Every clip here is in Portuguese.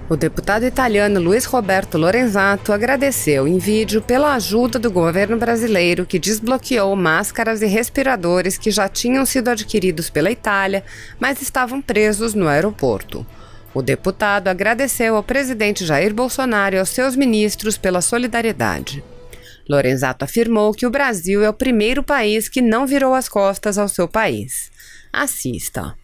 O deputado italiano Luiz Roberto Lorenzato agradeceu em vídeo pela ajuda do governo brasileiro que desbloqueou máscaras e respiradores que já tinham sido adquiridos pela Itália, mas estavam presos no aeroporto. O deputado agradeceu ao presidente Jair Bolsonaro e aos seus ministros pela solidariedade. Lorenzato afirmou que o Brasil é o primeiro país que não virou as costas ao seu país. Assista.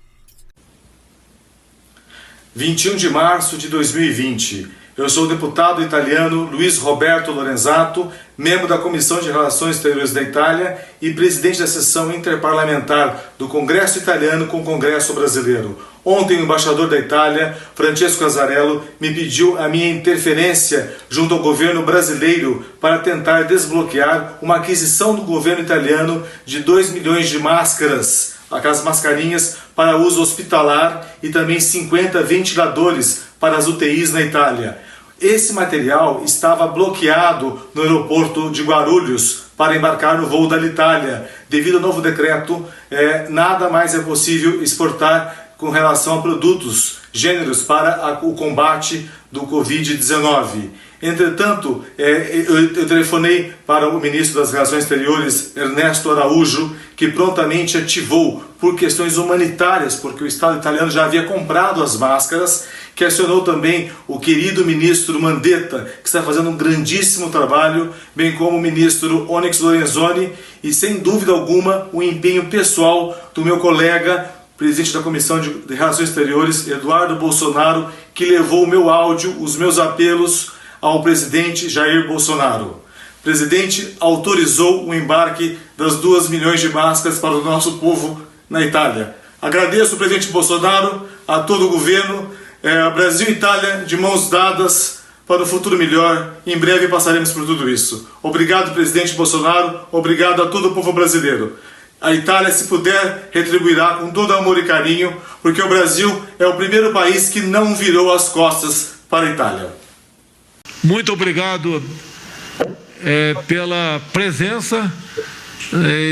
21 de março de 2020. Eu sou o deputado italiano Luiz Roberto Lorenzato, membro da Comissão de Relações Exteriores da Itália e presidente da sessão interparlamentar do Congresso Italiano com o Congresso Brasileiro. Ontem o embaixador da Itália, Francesco Azzarello, me pediu a minha interferência junto ao governo brasileiro para tentar desbloquear uma aquisição do governo italiano de 2 milhões de máscaras, aquelas mascarinhas para uso hospitalar e também 50 ventiladores para as UTIs na Itália. Esse material estava bloqueado no aeroporto de Guarulhos para embarcar no voo da Itália. Devido ao novo decreto, nada mais é possível exportar com relação a produtos, gêneros para o combate do Covid-19. Entretanto, eu telefonei para o ministro das Relações Exteriores, Ernesto Araújo, que prontamente ativou por questões humanitárias, porque o Estado italiano já havia comprado as máscaras, que acionou também o querido ministro Mandetta, que está fazendo um grandíssimo trabalho, bem como o ministro Onyx Lorenzoni, e sem dúvida alguma o empenho pessoal do meu colega, presidente da Comissão de Relações Exteriores, Eduardo Bolsonaro, que levou o meu áudio, os meus apelos ao presidente Jair Bolsonaro. O presidente autorizou o embarque das 2 milhões de máscaras para o nosso povo na Itália. Agradeço ao presidente Bolsonaro, a todo o governo, Brasil e Itália de mãos dadas para um futuro melhor. Em breve passaremos por tudo isso. Obrigado, presidente Bolsonaro, obrigado a todo o povo brasileiro. A Itália, se puder, retribuirá com todo amor e carinho, porque o Brasil é o primeiro país que não virou as costas para a Itália. Muito obrigado pela presença,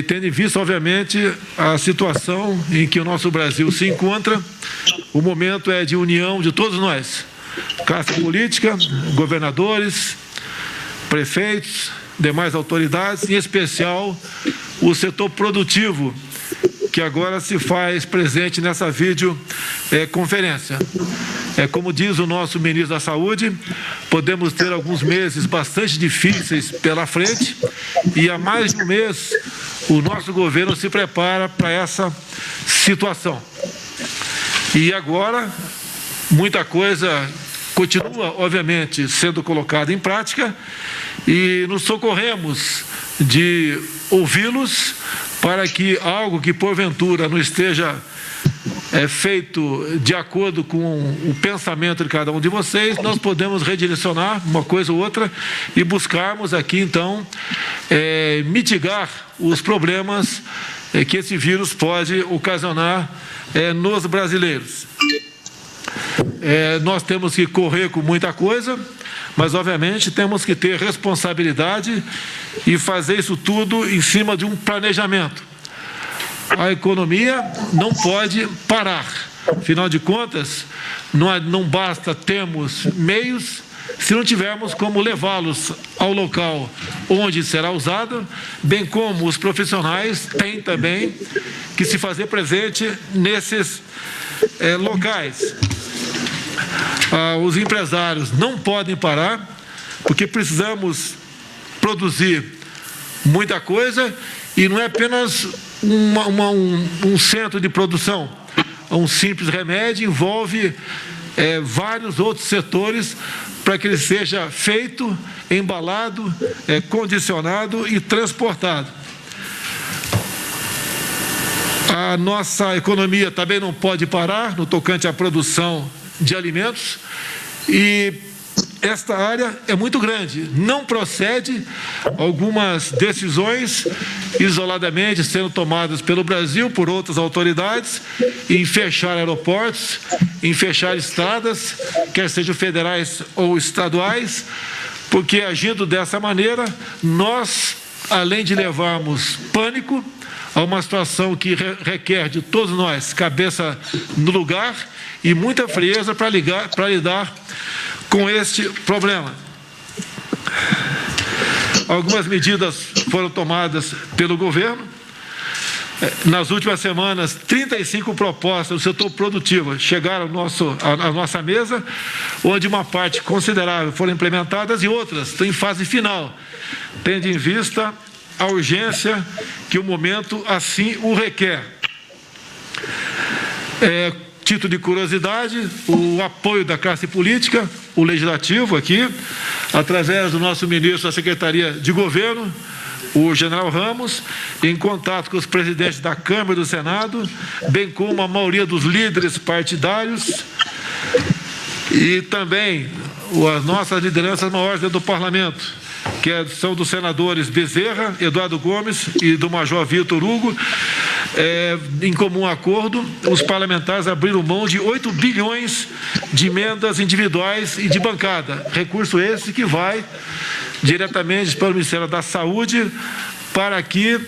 tendo em vista, obviamente, a situação em que o nosso Brasil se encontra. O momento é de união de todos nós, classe política, governadores, prefeitos, demais autoridades, em especial o setor produtivo, que agora se faz presente nessa videoconferência. Como diz o nosso ministro da Saúde, podemos ter alguns meses bastante difíceis pela frente e há mais de um mês o nosso governo se prepara para essa situação. E agora muita coisa continua, obviamente, sendo colocada em prática e nos socorremos de ouvi-los para que algo que porventura não esteja feito de acordo com o pensamento de cada um de vocês, nós podemos redirecionar uma coisa ou outra e buscarmos aqui, então, mitigar os problemas que esse vírus pode ocasionar nos brasileiros. Nós temos que correr com muita coisa, mas, obviamente, temos que ter responsabilidade e fazer isso tudo em cima de um planejamento. A economia não pode parar. Afinal de contas, não basta termos meios se não tivermos como levá-los ao local onde será usado, bem como os profissionais têm também que se fazer presente nesses locais. Os empresários não podem parar, porque precisamos produzir muita coisa e não é apenas um centro de produção. Um simples remédio envolve vários outros setores para que ele seja feito, embalado, condicionado e transportado. A nossa economia também não pode parar no tocante à produção de alimentos e esta área é muito grande. Não procede algumas decisões isoladamente sendo tomadas pelo Brasil por outras autoridades em fechar aeroportos, em fechar estradas, quer sejam federais ou estaduais, porque agindo dessa maneira, nós, além de levarmos pânico, a uma situação que requer de todos nós cabeça no lugar e muita frieza para lidar com este problema. Algumas medidas foram tomadas pelo governo. Nas últimas semanas, 35 propostas do setor produtivo chegaram à nossa mesa, onde uma parte considerável foram implementadas e outras estão em fase final, tendo em vista a urgência que o momento assim o requer. Título de curiosidade, o apoio da classe política, o legislativo aqui, através do nosso ministro da Secretaria de Governo, o general Ramos, em contato com os presidentes da Câmara e do Senado, bem como a maioria dos líderes partidários e também as nossas lideranças maiores dentro do Parlamento, que são dos senadores Bezerra, Eduardo Gomes e do major Vitor Hugo. Em comum acordo, os parlamentares abriram mão de 8 bilhões de emendas individuais e de bancada, recurso esse que vai diretamente para o Ministério da Saúde, para que,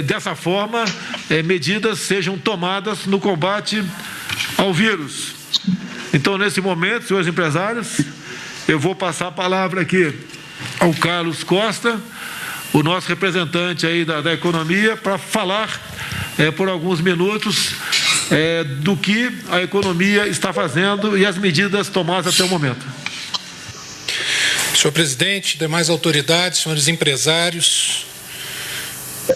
dessa forma, medidas sejam tomadas no combate ao vírus. Então, nesse momento, senhores empresários, eu vou passar a palavra aqui ao Carlos Costa, o nosso representante aí da economia, para falar por alguns minutos do que a economia está fazendo e as medidas tomadas até o momento. Senhor presidente, demais autoridades, senhores empresários,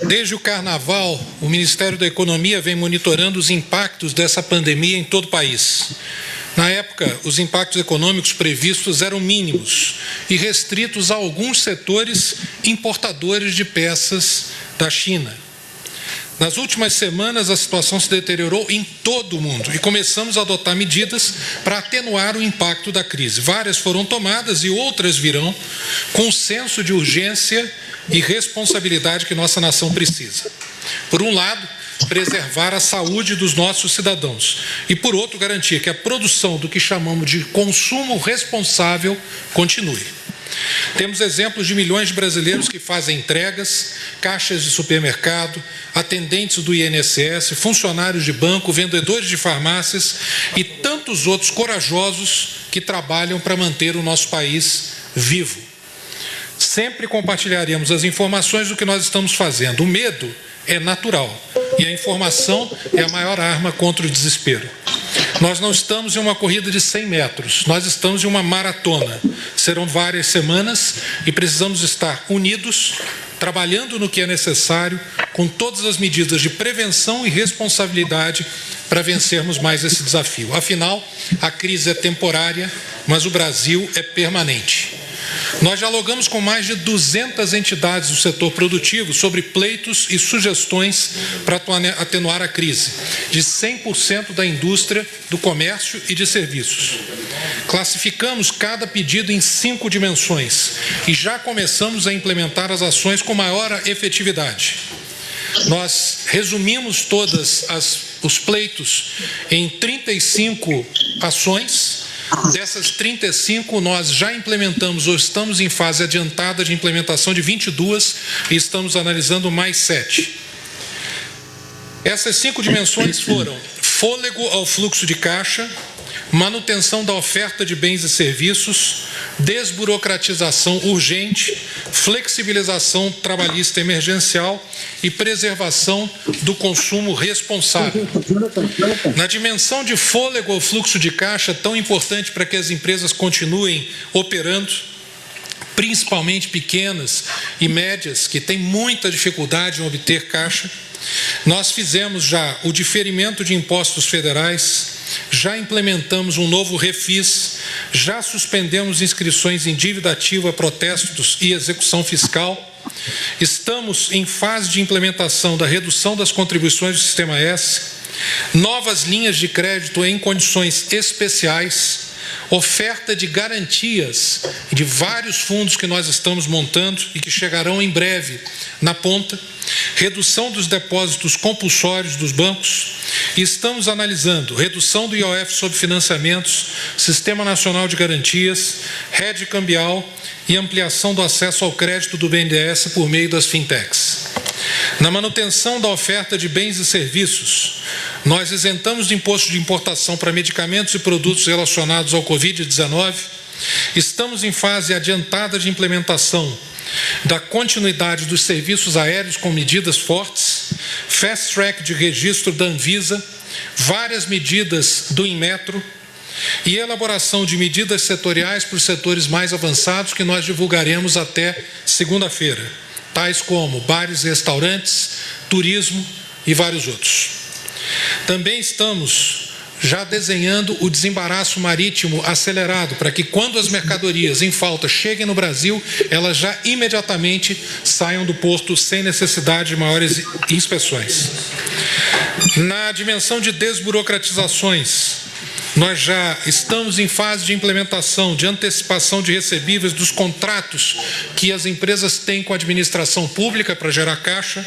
desde o Carnaval, o Ministério da Economia vem monitorando os impactos dessa pandemia em todo o país. Na época, os impactos econômicos previstos eram mínimos e restritos a alguns setores importadores de peças da China. Nas últimas semanas, a situação se deteriorou em todo o mundo e começamos a adotar medidas para atenuar o impacto da crise. Várias foram tomadas e outras virão com o senso de urgência e responsabilidade que nossa nação precisa. Por um lado, preservar a saúde dos nossos cidadãos e, por outro, garantir que a produção do que chamamos de consumo responsável continue. Temos exemplos de milhões de brasileiros que fazem entregas, caixas de supermercado, atendentes do INSS, funcionários de banco, vendedores de farmácias e tantos outros corajosos que trabalham para manter o nosso país vivo. Sempre compartilharemos as informações do que nós estamos fazendo. O medo é natural e a informação é a maior arma contra o desespero. Nós não estamos em uma corrida de 100 metros, nós estamos em uma maratona. Serão várias semanas e precisamos estar unidos, trabalhando no que é necessário, com todas as medidas de prevenção e responsabilidade para vencermos mais esse desafio. Afinal, a crise é temporária, mas o Brasil é permanente. Nós dialogamos com mais de 200 entidades do setor produtivo sobre pleitos e sugestões para atenuar a crise, de 100% da indústria, do comércio e de serviços. Classificamos cada pedido em 5 dimensões e já começamos a implementar as ações com maior efetividade. Nós resumimos todos os pleitos em 35 ações. Dessas 35, nós já implementamos ou estamos em fase adiantada de implementação de 22 e estamos analisando mais 7. Essas 5 dimensões foram fôlego ao fluxo de caixa, manutenção da oferta de bens e serviços, desburocratização urgente, flexibilização trabalhista emergencial e preservação do consumo responsável. Na dimensão de fôlego ao fluxo de caixa, tão importante para que as empresas continuem operando, principalmente pequenas e médias, que têm muita dificuldade em obter caixa, nós fizemos já o diferimento de impostos federais, já implementamos um novo refis, já suspendemos inscrições em dívida ativa, protestos e execução fiscal. Estamos em fase de implementação da redução das contribuições do Sistema S, novas linhas de crédito em condições especiais, oferta de garantias de vários fundos que nós estamos montando e que chegarão em breve na ponta, redução dos depósitos compulsórios dos bancos, e estamos analisando redução do IOF sobre financiamentos, Sistema Nacional de Garantias, rede cambial e ampliação do acesso ao crédito do BNDES por meio das fintechs. Na manutenção da oferta de bens e serviços, nós isentamos de imposto de importação para medicamentos e produtos relacionados ao Covid-19. Estamos em fase adiantada de implementação da continuidade dos serviços aéreos com medidas fortes, fast track de registro da Anvisa, várias medidas do Inmetro e elaboração de medidas setoriais para os setores mais avançados que nós divulgaremos até segunda-feira, tais como bares e restaurantes, turismo e vários outros. Também estamos já desenhando o desembaraço marítimo acelerado para que, quando as mercadorias em falta cheguem no Brasil, elas já imediatamente saiam do porto sem necessidade de maiores inspeções. Na dimensão de desburocratizações, nós já estamos em fase de implementação, de antecipação de recebíveis dos contratos que as empresas têm com a administração pública para gerar caixa,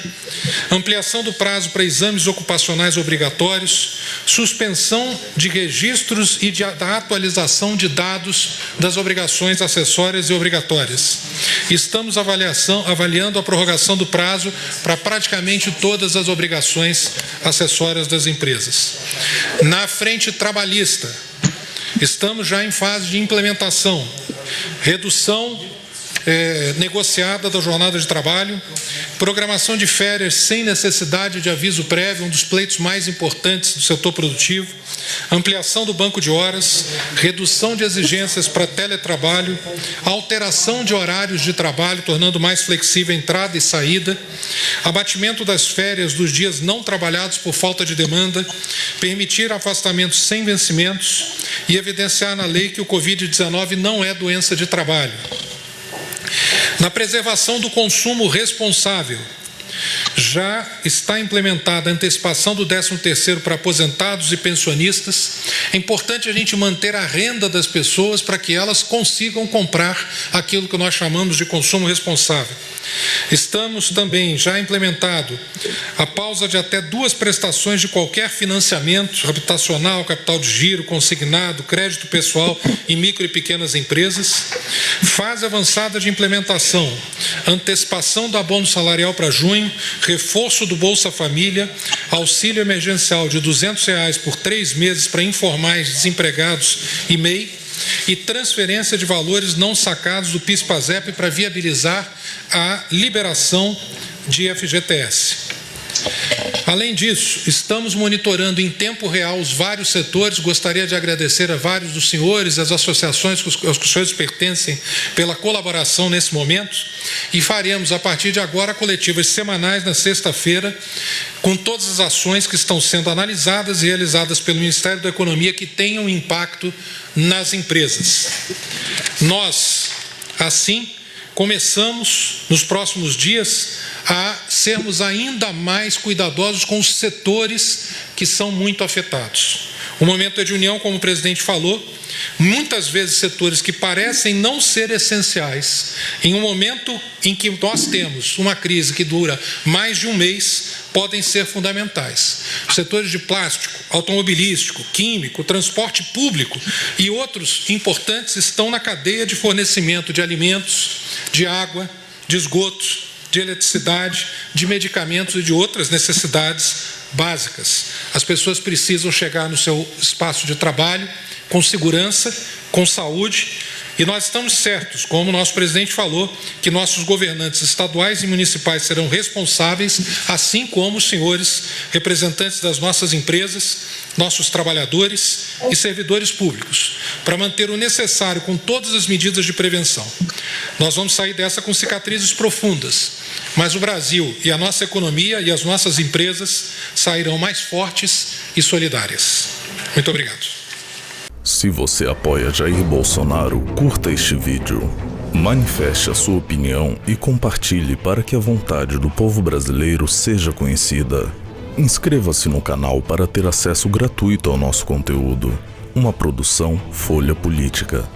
ampliação do prazo para exames ocupacionais obrigatórios, suspensão de registros e da atualização de dados das obrigações acessórias e obrigatórias. Estamos avaliando a prorrogação do prazo para praticamente todas as obrigações acessórias das empresas. Na frente trabalhista, estamos já em fase de implementação, redução negociada da jornada de trabalho, programação de férias sem necessidade de aviso prévio, um dos pleitos mais importantes do setor produtivo, ampliação do banco de horas, redução de exigências para teletrabalho, alteração de horários de trabalho, tornando mais flexível a entrada e saída, abatimento das férias dos dias não trabalhados por falta de demanda, permitir afastamentos sem vencimentos e evidenciar na lei que o Covid-19 não é doença de trabalho. Na preservação do consumo responsável, já está implementada a antecipação do 13º para aposentados e pensionistas. É importante a gente manter a renda das pessoas para que elas consigam comprar aquilo que nós chamamos de consumo responsável. Estamos também já implementado a pausa de até 2 prestações de qualquer financiamento habitacional, capital de giro, consignado, crédito pessoal e micro e pequenas empresas. Fase avançada de implementação, antecipação do abono salarial para junho, reforço do Bolsa Família, auxílio emergencial de R$ 200 por 3 meses para informais, desempregados e MEI, e transferência de valores não sacados do PIS/PASEP para viabilizar a liberação de FGTS. Além disso, estamos monitorando em tempo real os vários setores. Gostaria de agradecer a vários dos senhores, as associações aos que os senhores pertencem, pela colaboração nesse momento, e faremos, a partir de agora, coletivas semanais na sexta-feira, com todas as ações que estão sendo analisadas e realizadas pelo Ministério da Economia que tenham impacto nas empresas. Nós, assim, começamos, nos próximos dias, a sermos ainda mais cuidadosos com os setores que são muito afetados. O momento é de união, como o presidente falou, muitas vezes setores que parecem não ser essenciais, em um momento em que nós temos uma crise que dura mais de um mês, podem ser fundamentais. Os setores de plástico, automobilístico, químico, transporte público e outros importantes estão na cadeia de fornecimento de alimentos, de água, de esgotos, de eletricidade, de medicamentos e de outras necessidades básicas. As pessoas precisam chegar no seu espaço de trabalho com segurança, com saúde, e nós estamos certos, como o nosso presidente falou, que nossos governantes estaduais e municipais serão responsáveis, assim como os senhores representantes das nossas empresas, nossos trabalhadores e servidores públicos, para manter o necessário com todas as medidas de prevenção. Nós vamos sair dessa com cicatrizes profundas, mas o Brasil e a nossa economia e as nossas empresas sairão mais fortes e solidárias. Muito obrigado. Se você apoia Jair Bolsonaro, curta este vídeo, manifeste a sua opinião e compartilhe para que a vontade do povo brasileiro seja conhecida. Inscreva-se no canal para ter acesso gratuito ao nosso conteúdo. Uma produção Folha Política.